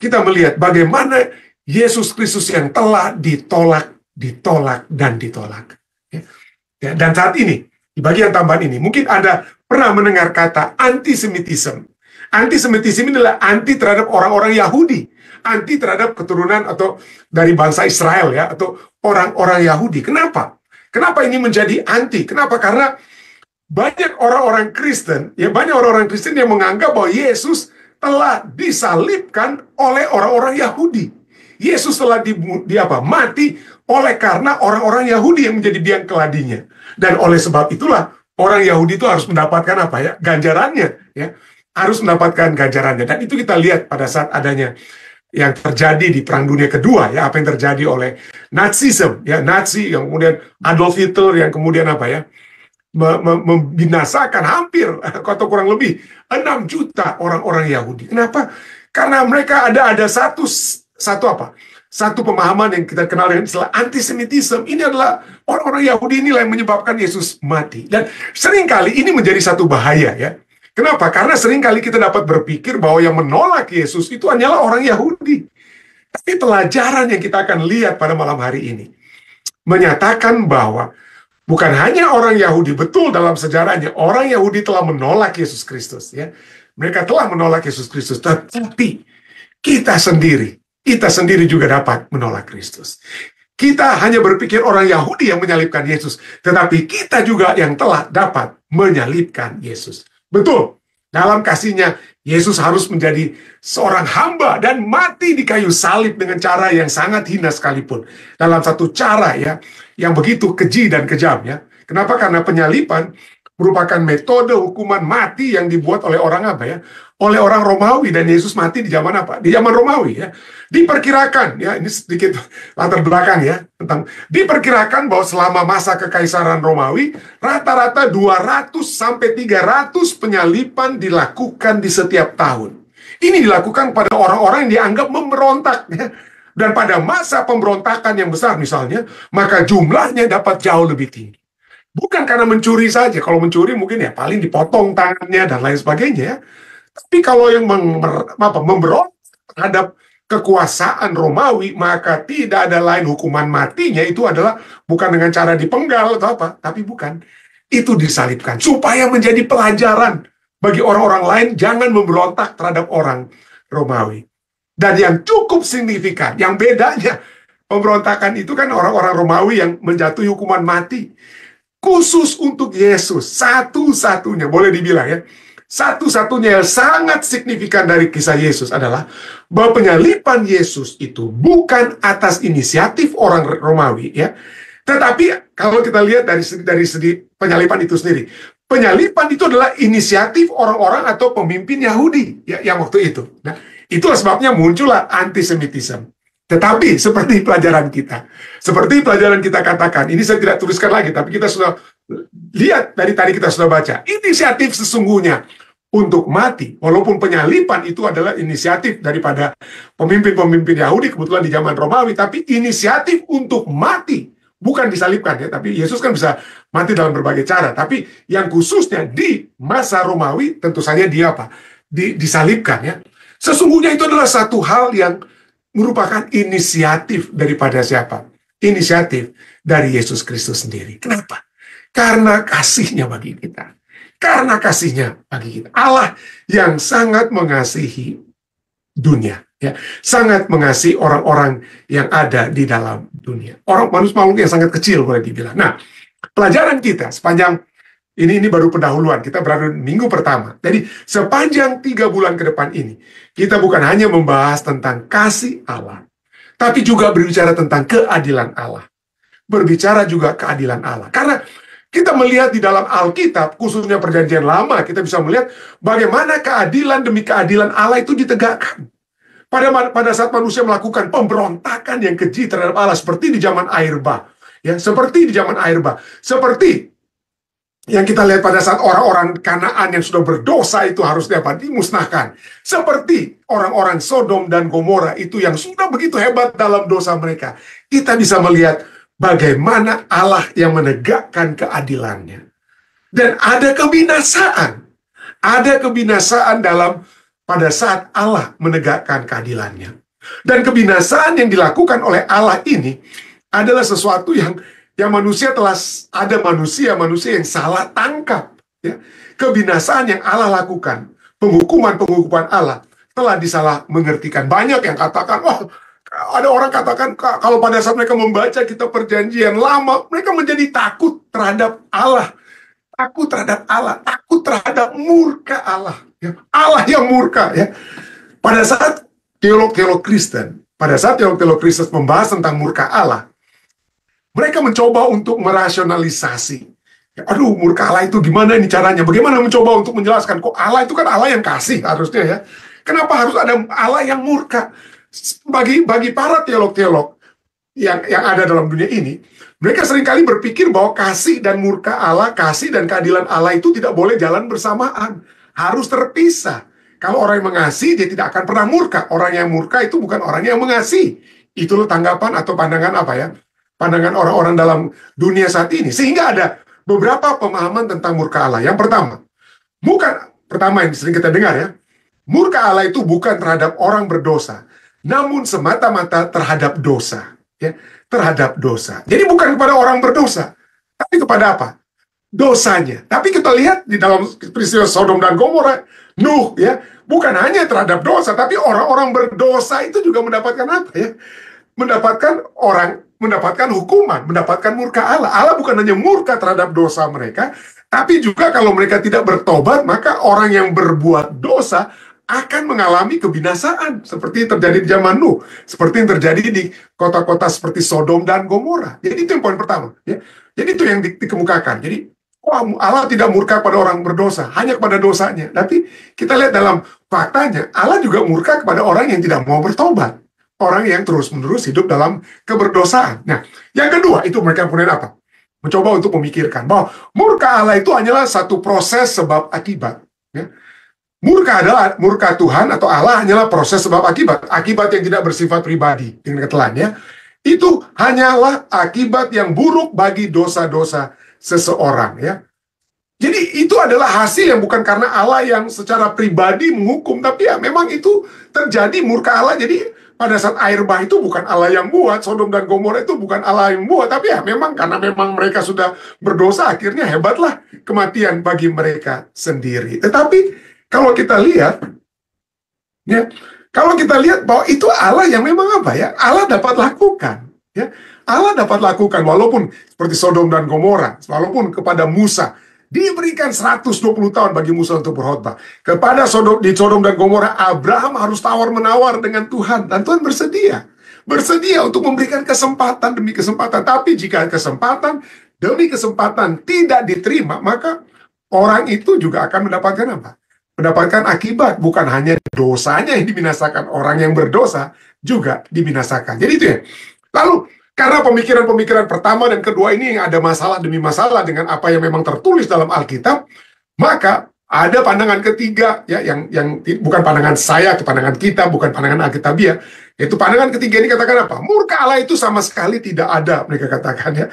kita melihat bagaimana Yesus Kristus yang telah ditolak, dan ditolak. Ya, dan saat ini, di bagian tambahan ini, mungkin Anda pernah mendengar kata antisemitisme. Antisemitisme ini adalah anti terhadap orang-orang Yahudi, anti terhadap keturunan atau dari bangsa Israel, ya, atau orang-orang Yahudi. Kenapa? Kenapa ini menjadi anti? Kenapa? Karena banyak orang-orang Kristen, ya, banyak orang-orang Kristen yang menganggap bahwa Yesus telah disalibkan oleh orang-orang Yahudi. Yesus telah mati oleh karena orang-orang Yahudi yang menjadi biang keladinya. Dan oleh sebab itulah orang Yahudi itu harus mendapatkan apa, ya? Ganjarannya, ya. Harus mendapatkan ganjarannya. Dan itu kita lihat pada saat adanya yang terjadi di Perang Dunia Kedua, ya, apa yang terjadi oleh Nazisme, ya, Nazi, yang kemudian Adolf Hitler yang kemudian apa, ya, membinasakan hampir atau kurang lebih 6 juta orang-orang Yahudi. Kenapa? Karena mereka ada satu pemahaman yang kita kenal dengan istilah antisemitisme. Ini adalah orang-orang Yahudi inilah yang menyebabkan Yesus mati. Dan seringkali ini menjadi satu bahaya, ya. Kenapa? Karena seringkali kita dapat berpikir bahwa yang menolak Yesus itu hanyalah orang Yahudi. Tapi pelajaran yang kita akan lihat pada malam hari ini menyatakan bahwa bukan hanya orang Yahudi, betul dalam sejarahnya, orang Yahudi telah menolak Yesus Kristus, ya. Mereka telah menolak Yesus Kristus, tetapi kita sendiri juga dapat menolak Kristus. Kita hanya berpikir orang Yahudi yang menyalibkan Yesus, tetapi kita juga yang telah dapat menyalibkan Yesus. Betul, dalam kasihnya, Yesus harus menjadi seorang hamba dan mati di kayu salib dengan cara yang sangat hina sekalipun. Dalam satu cara, ya, yang begitu keji dan kejam, ya. Kenapa? Karena penyaliban merupakan metode hukuman mati yang dibuat oleh orang apa, ya? Oleh orang Romawi, dan Yesus mati di zaman apa? Di zaman Romawi, ya. Diperkirakan, ya, ini sedikit latar belakang, ya, tentang diperkirakan bahwa selama masa kekaisaran Romawi rata-rata 200 sampai 300 penyaliban dilakukan di setiap tahun. Ini dilakukan pada orang-orang yang dianggap memberontak, ya. Dan pada masa pemberontakan yang besar misalnya, maka jumlahnya dapat jauh lebih tinggi. Bukan karena mencuri saja. Kalau mencuri mungkin ya paling dipotong tangannya dan lain sebagainya, ya. Tapi kalau yang memberontak terhadap kekuasaan Romawi, maka tidak ada lain hukuman matinya itu adalah bukan dengan cara dipenggal atau apa, tapi bukan. Itu disalibkan supaya menjadi pelajaran bagi orang-orang lain jangan memberontak terhadap orang Romawi. Dan yang cukup signifikan, yang bedanya pemberontakan itu kan orang-orang Romawi yang menjatuhi hukuman mati. Khusus untuk Yesus, satu-satunya, boleh dibilang, ya, satu-satunya yang sangat signifikan dari kisah Yesus adalah bahwa penyaliban Yesus itu bukan atas inisiatif orang Romawi, ya. Tetapi kalau kita lihat dari segi penyaliban itu sendiri, penyaliban itu adalah inisiatif orang-orang atau pemimpin Yahudi, ya, yang waktu itu. Nah, itulah sebabnya muncullah antisemitisme. Tetapi seperti pelajaran kita katakan, ini saya tidak tuliskan lagi, tapi kita sudah lihat dari tadi kita sudah baca, inisiatif sesungguhnya untuk mati, walaupun penyaliban itu adalah inisiatif daripada pemimpin-pemimpin Yahudi, kebetulan di zaman Romawi, tapi inisiatif untuk mati, bukan disalibkan, ya, tapi Yesus kan bisa mati dalam berbagai cara, tapi yang khususnya di masa Romawi, tentu saja dia disalibkan, ya. Sesungguhnya itu adalah satu hal yang merupakan inisiatif daripada siapa? Inisiatif dari Yesus Kristus sendiri. Kenapa? Karena kasihnya bagi kita. Karena kasihnya bagi kita. Allah yang sangat mengasihi dunia, ya, sangat mengasihi orang-orang yang ada di dalam dunia. Manusia makhluk yang sangat kecil boleh dibilang. Nah, pelajaran kita sepanjang ini baru pendahuluan, kita berada di minggu pertama. Jadi sepanjang 3 bulan ke depan ini, kita bukan hanya membahas tentang kasih Allah, tapi juga berbicara tentang keadilan Allah. Berbicara juga keadilan Allah. Karena kita melihat di dalam Alkitab, khususnya Perjanjian Lama, kita bisa melihat bagaimana keadilan demi keadilan Allah itu ditegakkan. Pada saat manusia melakukan pemberontakan yang keji terhadap Allah, seperti di zaman air bah, ya, seperti di zaman air bah, seperti yang kita lihat pada saat orang-orang Kanaan yang sudah berdosa itu harus dapat dimusnahkan. Seperti orang-orang Sodom dan Gomora itu yang sudah begitu hebat dalam dosa mereka. Kita bisa melihat bagaimana Allah yang menegakkan keadilannya. Dan ada kebinasaan. Ada kebinasaan dalam pada saat Allah menegakkan keadilannya. Dan kebinasaan yang dilakukan oleh Allah ini adalah sesuatu yang manusia telah ada manusia yang salah tangkap. Ya. Kebinasaan yang Allah lakukan, penghukuman Allah telah disalah mengertikan. Banyak yang katakan, wah, ada orang katakan kalau pada saat mereka membaca kitab perjanjian lama, mereka menjadi takut terhadap Allah. Takut terhadap Allah, takut terhadap murka Allah. Ya. Allah yang murka. Ya. Pada saat teolog-teolog Kristen membahas tentang murka Allah, mereka mencoba untuk merasionalisasi. Ya, aduh, murka Allah itu gimana ini caranya? Bagaimana mencoba untuk menjelaskan? Kok Allah itu kan Allah yang kasih harusnya ya. Kenapa harus ada Allah yang murka? Bagi para teolog-teolog yang ada dalam dunia ini, mereka seringkali berpikir bahwa kasih dan murka Allah, kasih dan keadilan Allah itu tidak boleh jalan bersamaan. Harus terpisah. Kalau orang yang mengasihi, dia tidak akan pernah murka. Orang yang murka itu bukan orang yang mengasihi. Itulah tanggapan atau pandangan apa ya? Pandangan orang-orang dalam dunia saat ini. Sehingga ada beberapa pemahaman tentang murka Allah. Yang pertama yang sering kita dengar ya, murka Allah itu bukan terhadap orang berdosa, namun semata-mata terhadap dosa. Ya, terhadap dosa. Jadi bukan kepada orang berdosa, tapi kepada apa? Dosanya. Tapi kita lihat di dalam peristiwa Sodom dan Gomora, Nuh ya, bukan hanya terhadap dosa, tapi orang-orang berdosa itu juga mendapatkan apa ya? Mendapatkan hukuman, mendapatkan murka Allah. Allah bukan hanya murka terhadap dosa mereka, tapi juga kalau mereka tidak bertobat, maka orang yang berbuat dosa akan mengalami kebinasaan seperti yang terjadi di zaman Nuh, seperti yang terjadi di kota-kota seperti Sodom dan Gomora. Jadi itu yang poin pertama ya. Jadi itu yang dikemukakan. Jadi Allah tidak murka pada orang berdosa, hanya kepada dosanya. Tapi kita lihat dalam faktanya, Allah juga murka kepada orang yang tidak mau bertobat, orang yang terus-menerus hidup dalam keberdosaan. Nah, yang kedua itu mereka kemudian apa? Mencoba untuk memikirkan bahwa murka Allah itu hanyalah satu proses sebab akibat. Ya. Murka Tuhan atau Allah hanyalah proses sebab akibat. Akibat yang tidak bersifat pribadi. Dengan ketelan ya. Itu hanyalah akibat yang buruk bagi dosa-dosa seseorang ya. Jadi itu adalah hasil yang bukan karena Allah yang secara pribadi menghukum, tapi ya memang itu terjadi murka Allah. Jadi pada saat air bah itu bukan Allah yang buat, Sodom dan Gomora itu bukan Allah yang buat, tapi ya memang karena memang mereka sudah berdosa, akhirnya hebatlah kematian bagi mereka sendiri. Tetapi kalau kita lihat, ya, bahwa itu Allah yang memang apa ya? Allah dapat lakukan, ya. Allah dapat lakukan walaupun seperti Sodom dan Gomora, walaupun kepada Musa diberikan 120 tahun bagi Musa untuk berkhotbah. Kepada Sodom dan Gomora, Abraham harus tawar-menawar dengan Tuhan, dan Tuhan bersedia untuk memberikan kesempatan demi kesempatan. Tapi jika kesempatan demi kesempatan tidak diterima, maka orang itu juga akan mendapatkan apa? Mendapatkan akibat, bukan hanya dosanya yang dibinasakan, orang yang berdosa juga dibinasakan. Jadi itu ya. Lalu, karena pemikiran-pemikiran pertama dan kedua ini yang ada masalah demi masalah dengan apa yang memang tertulis dalam Alkitab, maka ada pandangan ketiga, ya, yang bukan pandangan saya, itu pandangan kita, bukan pandangan Alkitabiah. Itu pandangan ketiga ini katakan apa? Murka Allah itu sama sekali tidak ada, mereka katakan ya.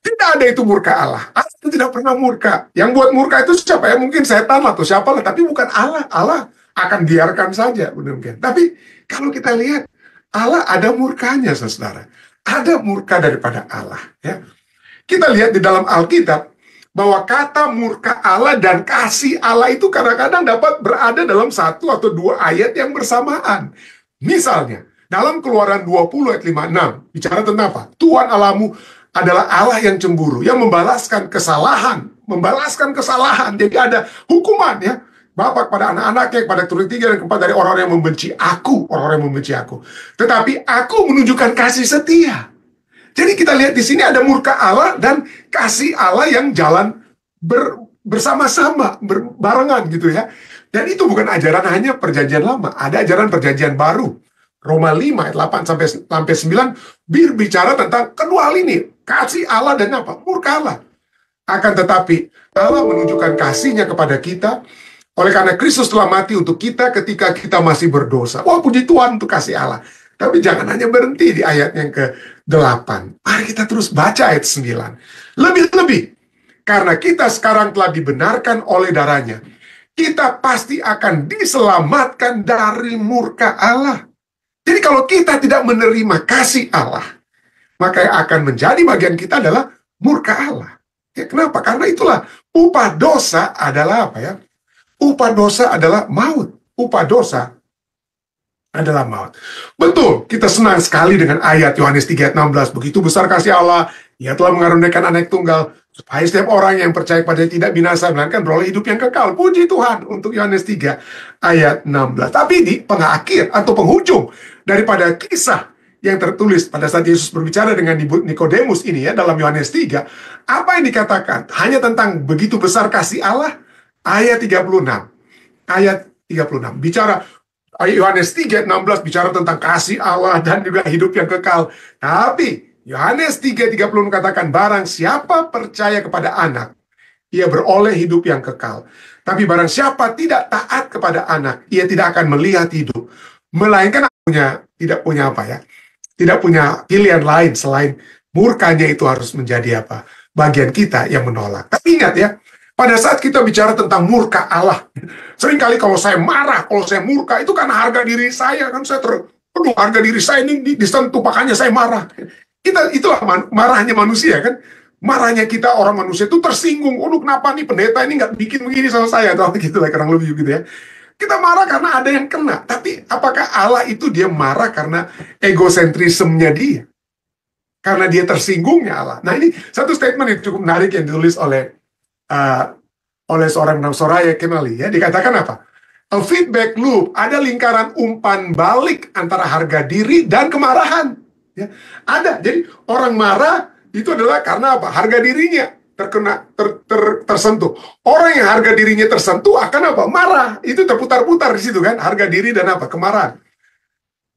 Tidak ada itu murka Allah. Allah itu tidak pernah murka. Yang buat murka itu siapa ya? Mungkin setan atau siapa lah. Tapi bukan Allah. Allah akan biarkan saja. Mungkin. Tapi kalau kita lihat, Allah ada murkanya, saudara. Ada murka daripada Allah. Ya. Kita lihat di dalam Alkitab, bahwa kata murka Allah dan kasih Allah itu kadang-kadang dapat berada dalam satu atau dua ayat yang bersamaan. Misalnya, dalam Keluaran 20 ayat 5-6, bicara tentang apa? Tuhan Allahmu adalah Allah yang cemburu, yang membalaskan kesalahan. Jadi ada hukuman ya. Bapa kepada anak-anaknya, kepada turun tiga dan keempat dari orang-orang yang membenci aku. Tetapi aku menunjukkan kasih setia. Jadi kita lihat di sini ada murka Allah dan kasih Allah yang jalan bersama-sama, berbarengan gitu ya. Dan itu bukan ajaran hanya perjanjian lama, ada ajaran perjanjian baru. Roma 5 ayat 8 sampai 9 berbicara tentang kedua hal ini, kasih Allah dan apa? Murka Allah. Akan tetapi Allah menunjukkan kasihnya kepada kita oleh karena Kristus telah mati untuk kita ketika kita masih berdosa. Wah, puji Tuhan untuk kasih Allah. Tapi jangan hanya berhenti di ayat yang ke-8. Mari kita terus baca ayat 9. Lebih-lebih, karena kita sekarang telah dibenarkan oleh darahnya, kita pasti akan diselamatkan dari murka Allah. Jadi kalau kita tidak menerima kasih Allah, maka yang akan menjadi bagian kita adalah murka Allah. Ya, kenapa? Karena itulah upah dosa adalah apa ya? Upah dosa adalah maut. Upah dosa adalah maut. Betul, kita senang sekali dengan ayat Yohanes 3 ayat 16. Begitu besar kasih Allah, Ia telah mengaruniakan anak tunggal, supaya setiap orang yang percaya padanya tidak binasa, melainkan beroleh hidup yang kekal. Puji Tuhan untuk Yohanes 3 ayat 16. Tapi di pengakhir atau penghujung daripada kisah yang tertulis pada saat Yesus berbicara dengan Nikodemus ini ya, dalam Yohanes 3, apa yang dikatakan? Hanya tentang begitu besar kasih Allah. Ayat 36. Ayat 36. Bicara Yohanes 3 ayat 16 bicara tentang kasih Allah dan juga hidup yang kekal. Tapi Yohanes 3:30 mengatakan, barang siapa percaya kepada anak, ia beroleh hidup yang kekal. Tapi barang siapa tidak taat kepada anak, ia tidak akan melihat hidup, melainkan tidak punya apa ya? Tidak punya pilihan lain selain murkanya itu harus menjadi apa? Bagian kita yang menolak. Tapi ingat ya, pada saat kita bicara tentang murka Allah, seringkali kalau saya marah, kalau saya murka, itu karena harga diri saya, kan saya harga diri saya ini disentuh, makanya saya marah. Itulah marahnya manusia kan. Marahnya kita orang manusia itu tersinggung. Kenapa nih pendeta ini nggak bikin begini sama saya? Atau gitu lah, kurang lebih gitu ya. Kita marah karena ada yang kena. Tapi apakah Allah itu dia marah karena egosentrismenya dia? Karena dia tersinggungnya Allah. Nah ini satu statement yang cukup menarik yang ditulis oleh seorang bernama Soraya Kenali. Ya, dikatakan apa? A feedback loop, ada lingkaran umpan balik antara harga diri dan kemarahan. Ya, ada. Jadi orang marah itu adalah karena apa? Harga dirinya tersentuh. Orang yang harga dirinya tersentuh akan apa? Marah. Itu terputar-putar di situ kan, harga diri dan apa? Kemarahan.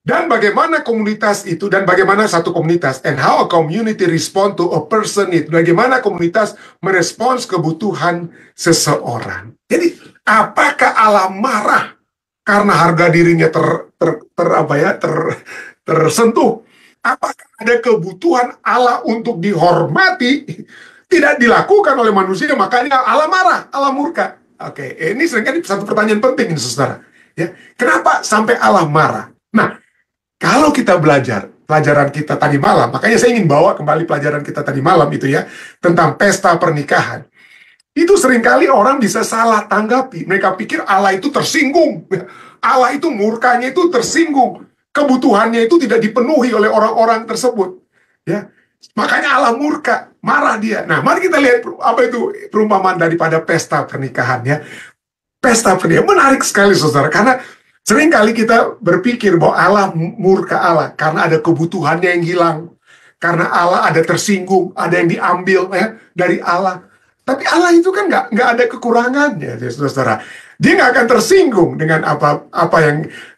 Dan bagaimana komunitas itu, dan bagaimana satu komunitas, and how a community respond to a person need. Bagaimana komunitas merespons kebutuhan seseorang. Jadi, apakah Allah marah karena harga dirinya tersentuh? Apakah ada kebutuhan Allah untuk dihormati tidak dilakukan oleh manusia, makanya Allah marah, Allah murka? Oke, ini seringkali satu pertanyaan penting ini, saudara. Ya, kenapa sampai Allah marah? Nah, kalau kita belajar pelajaran kita tadi malam, makanya saya ingin bawa kembali pelajaran kita tadi malam itu ya, tentang pesta pernikahan. Itu seringkali orang bisa salah tanggapi. Mereka pikir Allah itu tersinggung. Allah itu murkanya itu tersinggung. Kebutuhannya itu tidak dipenuhi oleh orang-orang tersebut. Ya, makanya Allah murka, marah dia. Nah, mari kita lihat apa itu perumpamaan daripada pesta pernikahan ya. Pesta pernikahan menarik sekali, saudara, karena seringkali kita berpikir bahwa Allah murka Allah karena ada kebutuhannya yang hilang, karena Allah ada tersinggung, ada yang diambil ya dari Allah. Tapi Allah itu kan nggak ada kekurangannya, ya, saudara. Dia nggak akan tersinggung dengan apa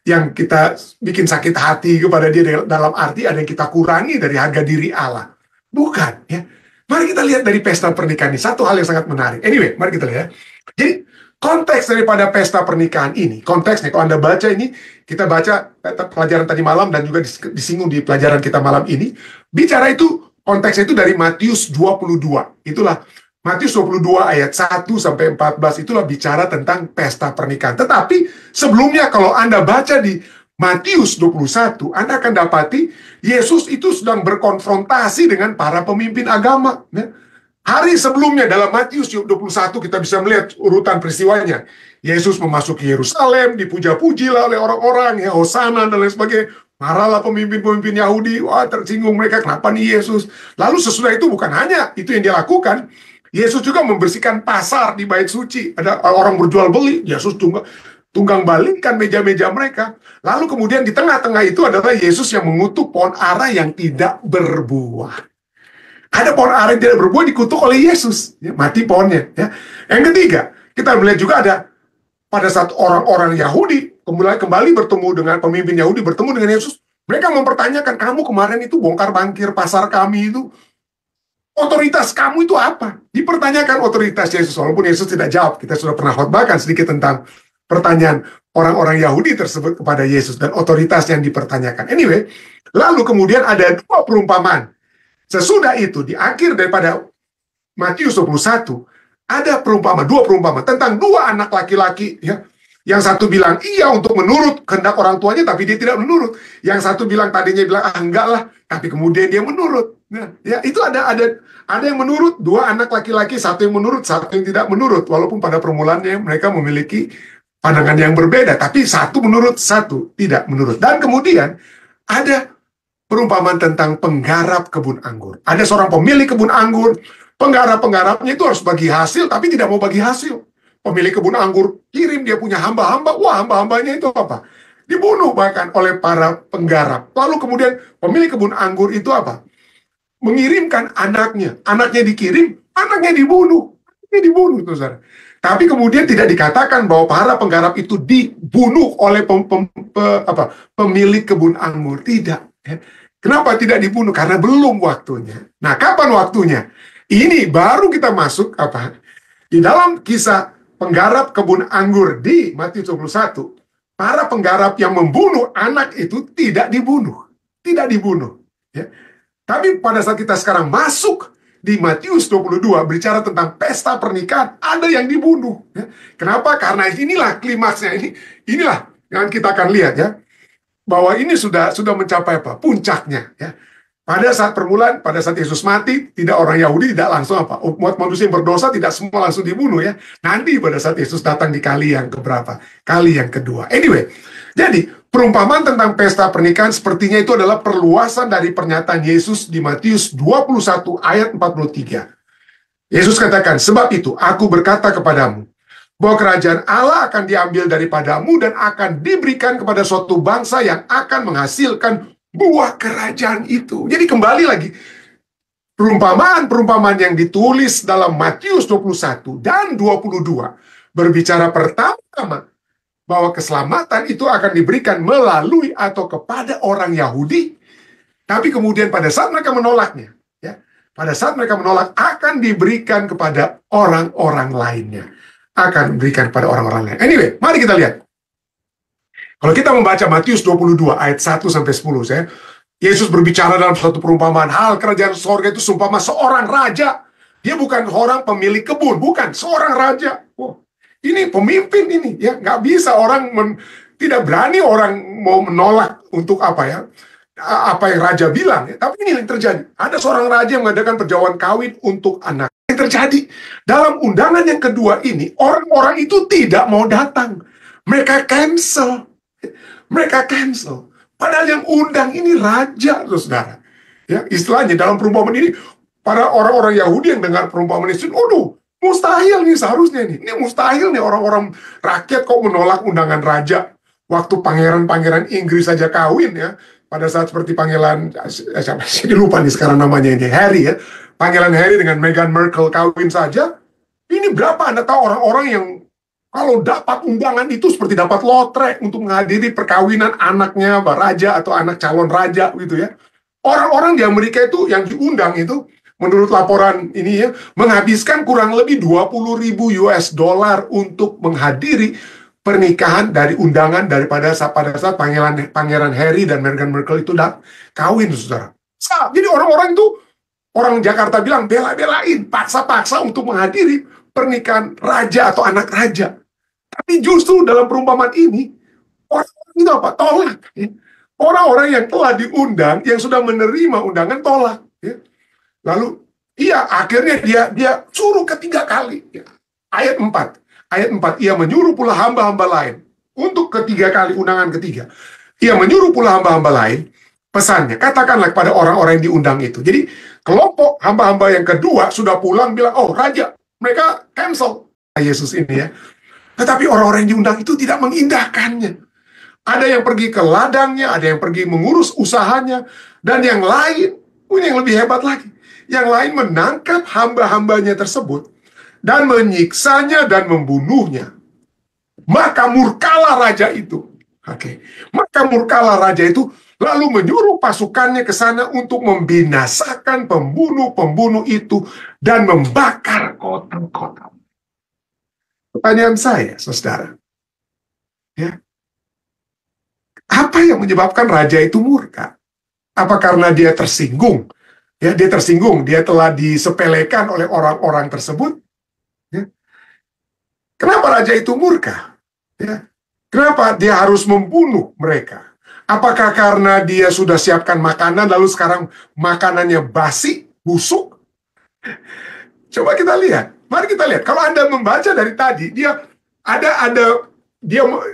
yang kita bikin sakit hati kepada dia, dalam arti ada yang kita kurangi dari harga diri Allah. Bukan, ya. Mari kita lihat dari pesta pernikahan ini, satu hal yang sangat menarik. Anyway, mari kita lihat. Jadi, konteks daripada pesta pernikahan ini, konteksnya, kalau Anda baca ini, kita baca pelajaran tadi malam dan juga disinggung di pelajaran kita malam ini, bicara itu, konteksnya itu dari Matius 22. Itulah Matius 22 ayat 1-14 itulah bicara tentang pesta pernikahan. Tetapi sebelumnya kalau Anda baca di Matius 21, Anda akan dapati Yesus itu sedang berkonfrontasi dengan para pemimpin agama. Ya. Hari sebelumnya dalam Matius 21 kita bisa melihat urutan peristiwanya. Yesus memasuki Yerusalem, dipuja-pujilah oleh orang-orang, ya, Hosana dan lain sebagainya. Marahlah pemimpin-pemimpin Yahudi, wah tersinggung mereka, kenapa nih Yesus? Lalu sesudah itu bukan hanya itu yang dia lakukan, Yesus juga membersihkan pasar di bait suci. Ada orang berjual beli, Yesus tunggang balikkan meja-meja mereka. Lalu kemudian di tengah-tengah itu adalah Yesus yang mengutuk pohon ara yang tidak berbuah. Ada pohon ara yang tidak berbuah dikutuk oleh Yesus, ya, mati pohonnya. Ya. Yang ketiga, kita melihat juga ada pada saat orang-orang Yahudi kembali bertemu dengan pemimpin Yahudi, bertemu dengan Yesus, mereka mempertanyakan, kamu kemarin itu bongkar bangkir pasar kami itu, otoritas kamu itu apa? Dipertanyakan otoritas Yesus, walaupun Yesus tidak jawab. Kita sudah pernah khotbahkan sedikit tentang pertanyaan orang-orang Yahudi tersebut kepada Yesus dan otoritas yang dipertanyakan. Anyway, lalu kemudian ada dua perumpamaan. Sesudah itu, di akhir daripada Matius 21, Ada dua perumpamaan tentang dua anak laki-laki, ya. Yang satu bilang iya untuk menurut kehendak orang tuanya, tapi dia tidak menurut. Yang satu bilang tadinya bilang enggak lah, tapi kemudian dia menurut. Nah, ya itu ada yang menurut, dua anak laki-laki, satu yang menurut, satu yang tidak menurut. Walaupun pada permulaannya mereka memiliki pandangan yang berbeda, tapi satu menurut, satu tidak menurut. Dan kemudian ada perumpamaan tentang penggarap kebun anggur. Ada seorang pemilik kebun anggur, penggarap-penggarapnya itu harus bagi hasil, tapi tidak mau bagi hasil. Pemilik kebun anggur kirim dia punya hamba-hamba, wah hamba-hambanya itu apa? Dibunuh bahkan oleh para penggarap. Lalu kemudian pemilik kebun anggur itu apa? Mengirimkan anaknya. Anaknya dikirim, anaknya dibunuh. Anaknya dibunuh, itu saudara. Tapi kemudian tidak dikatakan bahwa para penggarap itu dibunuh oleh pemilik kebun anggur. Tidak. Kenapa tidak dibunuh? Karena belum waktunya. Nah, kapan waktunya? Ini baru kita masuk di dalam kisah penggarap kebun anggur di Matius 21. Para penggarap yang membunuh anak itu tidak dibunuh. Tidak dibunuh. Ya. Tapi pada saat kita sekarang masuk di Matius 22, bicara tentang pesta pernikahan, ada yang dibunuh. Ya. Kenapa? Karena inilah klimaksnya. Inilah yang kita akan lihat, ya. Bahwa ini sudah mencapai puncaknya. Ya. Pada saat permulaan, pada saat Yesus mati, tidak orang Yahudi tidak langsung umat manusia yang berdosa tidak semua langsung dibunuh, ya. Nanti pada saat Yesus datang di kali yang keberapa? Kali yang kedua. Anyway, jadi perumpamaan tentang pesta pernikahan sepertinya itu adalah perluasan dari pernyataan Yesus di Matius 21 ayat 43. Yesus katakan, sebab itu aku berkata kepadamu, bahwa kerajaan Allah akan diambil daripadamu dan akan diberikan kepada suatu bangsa yang akan menghasilkan buah kerajaan itu. Jadi kembali lagi, perumpamaan yang ditulis dalam Matius 21 dan 22 berbicara pertama bahwa keselamatan itu akan diberikan melalui atau kepada orang Yahudi, tapi kemudian pada saat mereka menolaknya, ya, pada saat mereka menolak akan diberikan kepada orang-orang lainnya, akan diberikan kepada orang-orang lain. Anyway, mari kita lihat. Kalau kita membaca Matius 22 ayat 1 sampai 10, Yesus berbicara dalam suatu perumpamaan, hal kerajaan sorga itu seumpama seorang raja. Dia bukan orang pemilik kebun, bukan, seorang raja. Oh, ini pemimpin ini, ya, nggak bisa orang tidak berani orang mau menolak untuk apa yang raja bilang, ya. Tapi ini yang terjadi. Ada seorang raja yang mengadakan perjamuan kawin untuk anak. Yang terjadi dalam undangan yang kedua ini, orang-orang itu tidak mau datang. Mereka cancel. Padahal yang undang ini raja, saudara. Ya, istilahnya dalam perumpamaan ini, para orang-orang Yahudi yang dengar perumpamaan ini, mustahil nih seharusnya nih. Ini mustahil nih orang-orang rakyat kok menolak undangan raja. Waktu pangeran-pangeran Inggris saja kawin, ya. Pada saat seperti pangeran, siapa sih, lupa nih sekarang namanya ini, Harry, ya. Pangeran Harry dengan Meghan Markle kawin saja. Ini berapa Anda tahu orang-orang yang kalau dapat undangan itu seperti dapat lotre untuk menghadiri perkawinan anaknya raja atau anak calon raja gitu, ya. Orang-orang di Amerika itu yang diundang itu menurut laporan ini, ya, menghabiskan kurang lebih 20.000 US dollar untuk menghadiri pernikahan dari undangan pada saat pangeran Harry dan Meghan Markle itu kawin, saudara. Jadi orang-orang itu, orang Jakarta bilang bela-belain, paksa-paksa untuk menghadiri pernikahan raja atau anak raja. Tapi justru dalam perumpamaan ini, orang-orang itu tolak. Ya. Orang-orang yang telah diundang, yang sudah menerima undangan, tolak. Ya. Lalu, akhirnya dia suruh ketiga kali. Ya. Ayat 4, ia menyuruh pula hamba-hamba lain. Untuk ketiga kali, undangan ketiga. Ia menyuruh pula hamba-hamba lain, pesannya, katakanlah kepada orang-orang yang diundang itu. Jadi, kelompok hamba-hamba yang kedua sudah pulang, bilang, oh raja, mereka cancel Yesus ini, ya. Tetapi orang-orang yang diundang itu tidak mengindahkannya. Ada yang pergi ke ladangnya, ada yang pergi mengurus usahanya, dan yang lain, ini yang lebih hebat lagi, yang lain menangkap hamba-hambanya tersebut dan menyiksanya dan membunuhnya. Maka murkalah raja itu. Maka murkalah raja itu, lalu menyuruh pasukannya ke sana untuk membinasakan pembunuh-pembunuh itu dan membakar kota-kota. Pertanyaan saya, saudara, ya, apa yang menyebabkan raja itu murka? Apa karena dia tersinggung? Ya, dia tersinggung, dia telah disepelekan oleh orang-orang tersebut. Ya. Kenapa raja itu murka? Ya. Kenapa dia harus membunuh mereka? Apakah karena dia sudah siapkan makanan, lalu sekarang makanannya basi, busuk? Coba kita lihat. Mari kita lihat. Kalau Anda membaca dari tadi, dia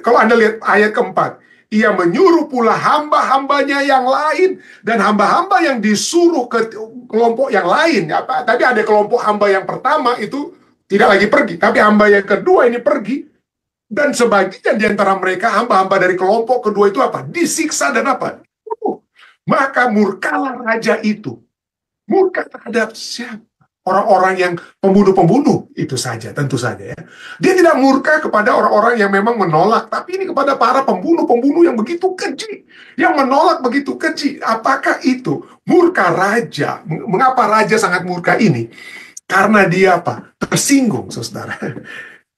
kalau Anda lihat ayat keempat, ia menyuruh pula hamba-hambanya yang lain, dan hamba-hamba yang disuruh ke kelompok yang lain. Tapi ada kelompok hamba yang pertama itu tidak lagi pergi, tapi hamba yang kedua ini pergi. Dan sebagian di antara mereka, hamba-hamba dari kelompok kedua itu apa? Disiksa dan apa? Maka murkalah raja itu. Murka terhadap siapa? Orang-orang yang pembunuh-pembunuh itu saja, tentu saja ya. Dia tidak murka kepada orang-orang yang memang menolak, tapi ini kepada para pembunuh-pembunuh yang begitu keji, yang menolak begitu keji. Apakah itu murka raja? Mengapa raja sangat murka ini? Karena dia apa? Tersinggung, saudara.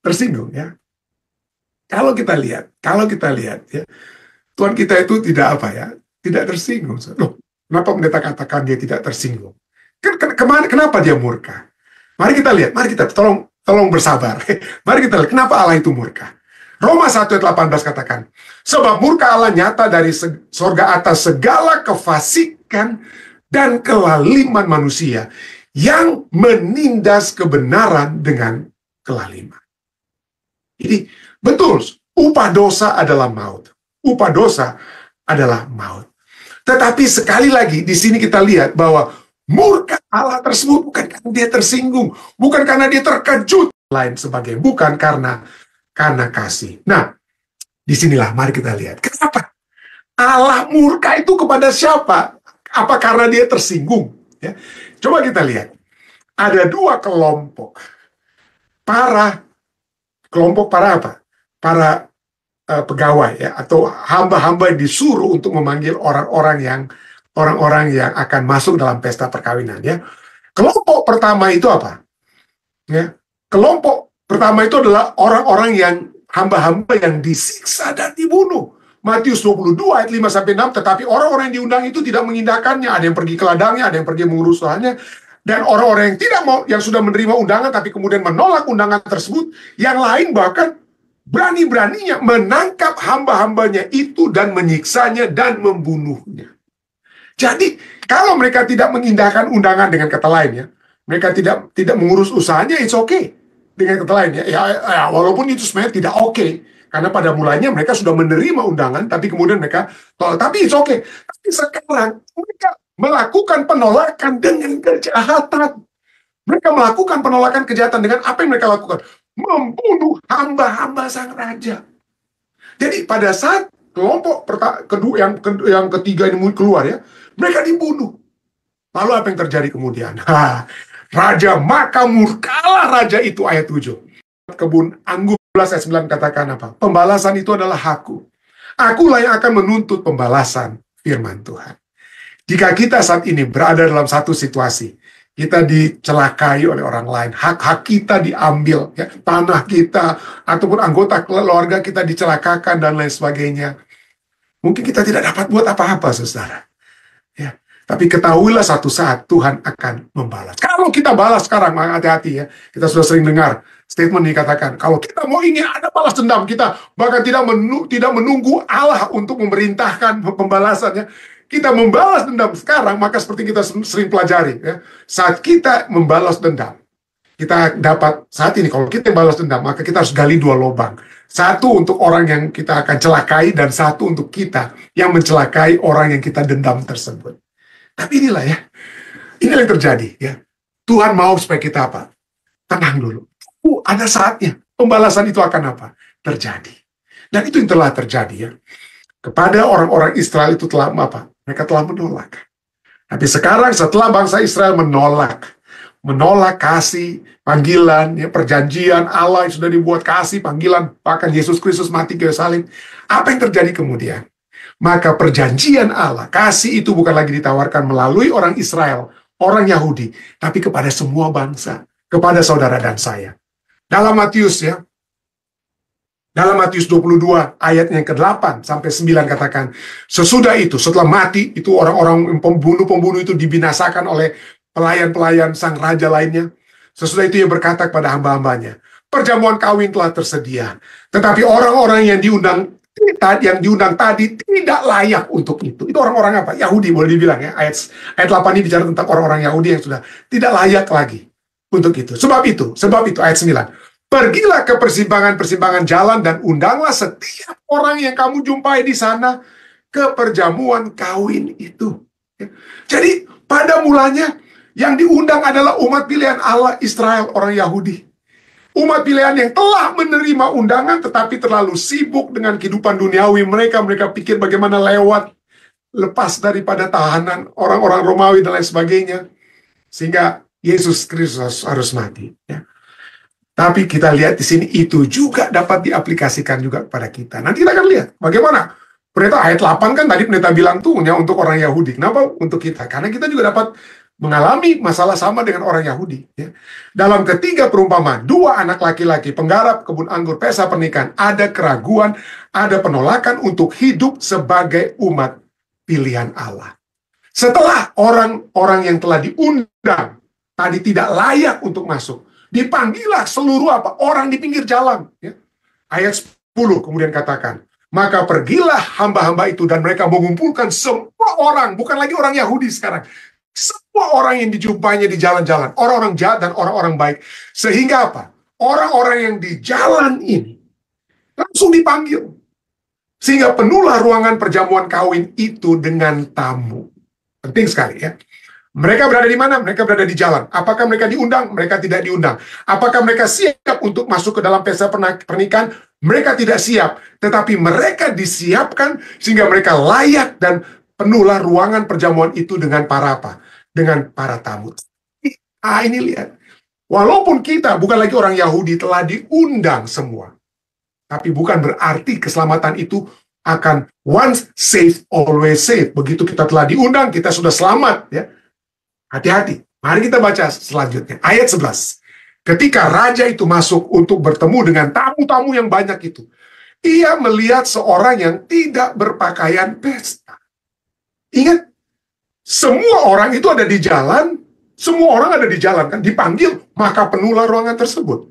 Tersinggung ya. Kalau kita lihat ya, Tuhan kita itu tidak apa ya? Tidak tersinggung. Loh, kenapa pendeta katakan dia tidak tersinggung? Kenapa dia murka? Mari kita lihat, mari kita tolong bersabar. Mari kita lihat kenapa Allah itu murka. Roma 1 ayat 18 katakan, sebab murka Allah nyata dari sorga atas segala kefasikan dan kelaliman manusia yang menindas kebenaran dengan kelaliman. Jadi betul, upah dosa adalah maut. Upah dosa adalah maut. Tetapi sekali lagi di sini kita lihat bahwa murka Allah tersebut bukan karena dia tersinggung, bukan karena dia terkejut, lain sebagainya, bukan karena kasih. Nah, disinilah mari kita lihat. Kenapa Allah murka itu kepada siapa? Apa karena dia tersinggung? Ya. Coba kita lihat. Ada dua kelompok. Kelompok para apa? Para pegawai ya, atau hamba-hamba yang disuruh untuk memanggil orang-orang yang akan masuk dalam pesta perkawinan ya. Kelompok pertama itu apa? Ya. Kelompok pertama itu adalah orang-orang yang hamba-hamba yang disiksa dan dibunuh. Matius 22 ayat 5 sampai 6, tetapi orang-orang yang diundang itu tidak mengindahkannya, ada yang pergi ke ladangnya, ada yang pergi mengurus lahannya, dan orang-orang yang tidak mau, yang sudah menerima undangan tapi kemudian menolak undangan tersebut, yang lain bahkan berani-beraninya menangkap hamba-hambanya itu dan menyiksanya dan membunuhnya. Jadi, kalau mereka tidak mengindahkan undangan, dengan kata lain ya, mereka tidak mengurus usahanya, it's okay. Dengan kata lain ya, walaupun itu sebenarnya tidak okay, karena pada mulanya mereka sudah menerima undangan, tapi kemudian mereka tolak, tapi it's okay. Tapi sekarang mereka melakukan penolakan dengan kejahatan. Mereka melakukan penolakan kejahatan dengan apa yang mereka lakukan? Membunuh hamba-hamba sang raja. Jadi pada saat kelompok kedua yang ketiga ini keluar ya, mereka dibunuh. Lalu apa yang terjadi kemudian? Raja, maka murkalah raja itu, ayat 7. Kebun anggur 11 ayat 9 katakan apa? Pembalasan itu adalah hakku. Akulah yang akan menuntut pembalasan, firman Tuhan. Jika kita saat ini berada dalam satu situasi, kita dicelakai oleh orang lain, hak-hak kita diambil, ya, tanah kita, ataupun anggota keluarga kita dicelakakan, dan lain sebagainya. Mungkin kita tidak dapat buat apa-apa, saudara. Ya. Tapi ketahuilah satu saat Tuhan akan membalas. Kalau kita balas sekarang, hati-hati ya. Kita sudah sering dengar statement dikatakan, kalau kita mau ingin ada balas dendam, kita bahkan tidak menunggu Allah untuk memerintahkan pembalasannya. Kita membalas dendam sekarang, maka seperti kita sering pelajari ya. Saat kita membalas dendam, kita dapat saat ini, kalau kita balas dendam, maka kita harus gali dua lubang. Satu untuk orang yang kita akan celakai, dan satu untuk kita yang mencelakai orang yang kita dendam tersebut. Tapi inilah ya, inilah yang terjadi ya. Tuhan mau supaya kita apa? Tenang dulu. Ada saatnya pembalasan itu akan apa? Terjadi. Dan itu yang telah terjadi ya. Kepada orang-orang Israel itu telah apa? Mereka telah menolak. Tapi sekarang setelah bangsa Israel menolak kasih, panggilan, ya, perjanjian Allah yang sudah dibuat, kasih, panggilan, bahkan Yesus Kristus mati ke kayu salib. Apa yang terjadi kemudian? Maka perjanjian Allah, kasih itu bukan lagi ditawarkan melalui orang Israel, orang Yahudi, tapi kepada semua bangsa, kepada saudara dan saya. Dalam Matius 22 ayat yang ke-8 sampai 9 katakan, sesudah itu, setelah mati, itu orang-orang pembunuh itu dibinasakan oleh pelayan-pelayan sang raja lainnya. Sesudah itu ia berkata kepada hamba-hambanya, Perjamuan kawin telah tersedia, tetapi orang-orang yang diundang tadi tidak layak untuk itu. Itu orang-orang apa? Yahudi boleh dibilang ya. Ayat 8 ini bicara tentang orang-orang Yahudi yang sudah tidak layak lagi untuk itu. Sebab itu ayat 9. Pergilah ke persimpangan-persimpangan jalan dan undanglah setiap orang yang kamu jumpai di sana ke perjamuan kawin itu. Jadi pada mulanya yang diundang adalah umat pilihan Allah Israel, orang Yahudi. Umat pilihan yang telah menerima undangan tetapi terlalu sibuk dengan kehidupan duniawi mereka. Mereka pikir bagaimana lepas daripada tahanan orang-orang Romawi dan lain sebagainya. Sehingga Yesus Kristus harus mati. Ya. Tapi kita lihat di sini itu juga dapat diaplikasikan juga kepada kita. Nanti kita akan lihat bagaimana. Pendeta ayat 8 kan tadi pendeta bilang tuh untuk orang Yahudi. Kenapa untuk kita? Karena kita juga dapat mengalami masalah sama dengan orang Yahudi. Ya. Dalam ketiga perumpamaan, 2 anak laki-laki penggarap kebun anggur pesta pernikahan, ada keraguan, ada penolakan untuk hidup sebagai umat pilihan Allah. Setelah orang-orang yang telah diundang tadi tidak layak untuk masuk, dipanggillah seluruh orang di pinggir jalan. Ya. Ayat 10 kemudian katakan, maka pergilah hamba-hamba itu dan mereka mengumpulkan semua orang, bukan lagi orang Yahudi sekarang, semua orang yang dijumpainya di jalan-jalan, orang-orang jahat dan orang-orang baik. Sehingga apa? Orang-orang yang di jalan ini langsung dipanggil. Sehingga penuhlah ruangan perjamuan kawin itu dengan tamu. Penting sekali ya. Mereka berada di mana? Mereka berada di jalan. Apakah mereka diundang? Mereka tidak diundang. Apakah mereka siap untuk masuk ke dalam pesta pernikahan? Mereka tidak siap. Tetapi mereka disiapkan sehingga mereka layak dan penuhlah ruangan perjamuan itu dengan para dengan para tamu. Ini lihat. Walaupun kita bukan lagi orang Yahudi telah diundang semua. Tapi bukan berarti keselamatan itu akan once saved, always saved. Begitu kita telah diundang, kita sudah selamat. Ya. Hati-hati. Mari kita baca selanjutnya. Ayat 11. Ketika raja itu masuk untuk bertemu dengan tamu-tamu yang banyak itu, ia melihat seorang yang tidak berpakaian pesta. Ingat, semua orang itu ada di jalan, semua orang ada di jalan kan, dipanggil, maka penuhlah ruangan tersebut.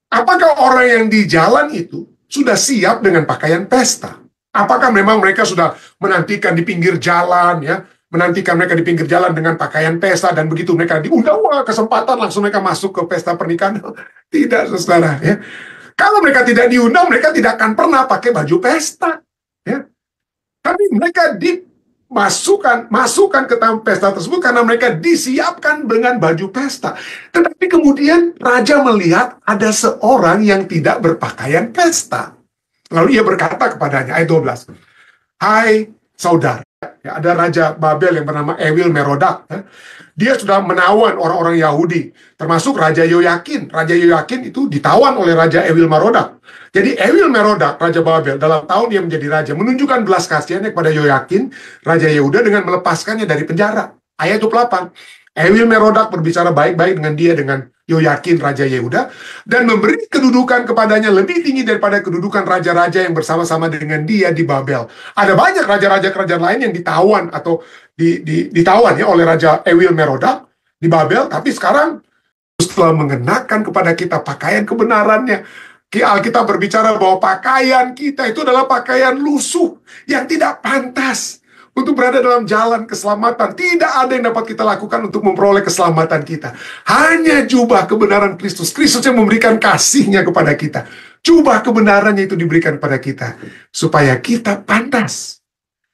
Apakah orang yang di jalan itu sudah siap dengan pakaian pesta? Apakah memang mereka sudah menantikan di pinggir jalan, ya, menantikan mereka di pinggir jalan dengan pakaian pesta, dan begitu mereka diundang, wah kesempatan langsung mereka masuk ke pesta pernikahan? Tidak, saudara. Ya. Kalau mereka tidak diundang, mereka tidak akan pernah pakai baju pesta. Ya. Tapi mereka masukkan ke tamu pesta tersebut karena mereka disiapkan dengan baju pesta. Tetapi kemudian raja melihat ada seorang yang tidak berpakaian pesta. Lalu ia berkata kepadanya, ayat 12, hai saudara, ya, ada Raja Babel yang bernama Ewil Merodak. Ya. Dia sudah menawan orang-orang Yahudi, termasuk Raja Yoyakin. Raja Yoyakin itu ditawan oleh Raja Ewil Merodak. Jadi Ewil Merodak, Raja Babel, dalam tahun dia menjadi raja, menunjukkan belas kasihannya kepada Yoyakin, Raja Yehuda, dengan melepaskannya dari penjara. Ayat 28. Ewil Merodak berbicara baik-baik dengan dia, dengan Yoyakin, Raja Yehuda, dan memberi kedudukan kepadanya lebih tinggi daripada kedudukan raja-raja yang bersama-sama dengan dia di Babel. Ada banyak raja-raja kerajaan lain yang ditawan atau ditawan ya oleh Raja Ewil Merodak di Babel, tapi sekarang setelah mengenakan kepada kita pakaian kebenarannya, Alkitab berbicara bahwa pakaian kita itu adalah pakaian lusuh yang tidak pantas untuk berada dalam jalan keselamatan. Tidak ada yang dapat kita lakukan untuk memperoleh keselamatan kita. Hanya jubah kebenaran Kristus. Kristus yang memberikan kasih-Nya kepada kita. Jubah kebenarannya itu diberikan kepada kita. Supaya kita pantas.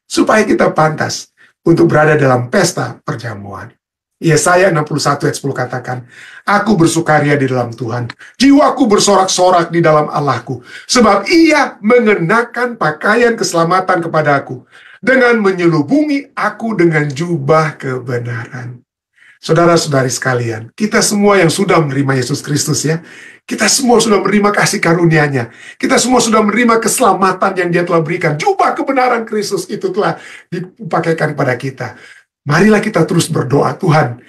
Supaya kita pantas untuk berada dalam pesta perjamuan. Yesaya 61 ayat 10 katakan, aku bersukaria di dalam Tuhan, jiwaku bersorak-sorak di dalam Allahku, sebab Ia mengenakan pakaian keselamatan kepadaku, dengan menyelubungi aku dengan jubah kebenaran. Saudara-saudari sekalian, kita semua yang sudah menerima Yesus Kristus ya, kita semua sudah menerima kasih karunia-Nya, kita semua sudah menerima keselamatan yang Dia telah berikan. Jubah kebenaran Kristus itu telah dipakaikan pada kita. Marilah kita terus berdoa, Tuhan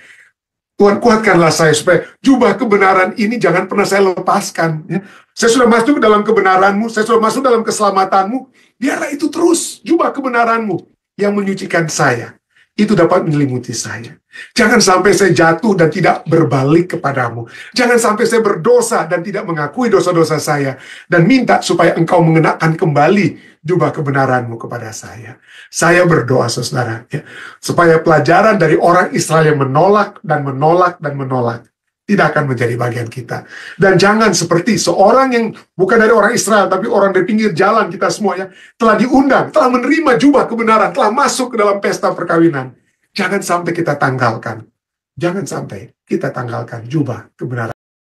kuatkanlah saya supaya jubah kebenaran ini jangan pernah saya lepaskan. Ya. Saya sudah masuk ke dalam kebenaran-Mu, saya sudah masuk dalam keselamatan-Mu. Biarlah itu terus jubah kebenaran-Mu yang menyucikan saya, itu dapat menyelimuti saya. Jangan sampai saya jatuh dan tidak berbalik kepadamu. Jangan sampai saya berdosa dan tidak mengakui dosa-dosa saya. Dan minta supaya engkau mengenakan kembali jubah kebenaranmu kepada saya. Saya berdoa, saudara, ya, supaya pelajaran dari orang Israel yang menolak dan menolak dan menolak tidak akan menjadi bagian kita. Dan jangan seperti seorang yang bukan dari orang Israel, tapi orang dari pinggir jalan kita semuanya, telah diundang, telah menerima jubah kebenaran, telah masuk ke dalam pesta perkawinan. Jangan sampai kita tanggalkan. Jangan sampai kita tanggalkan jubah kebenaran.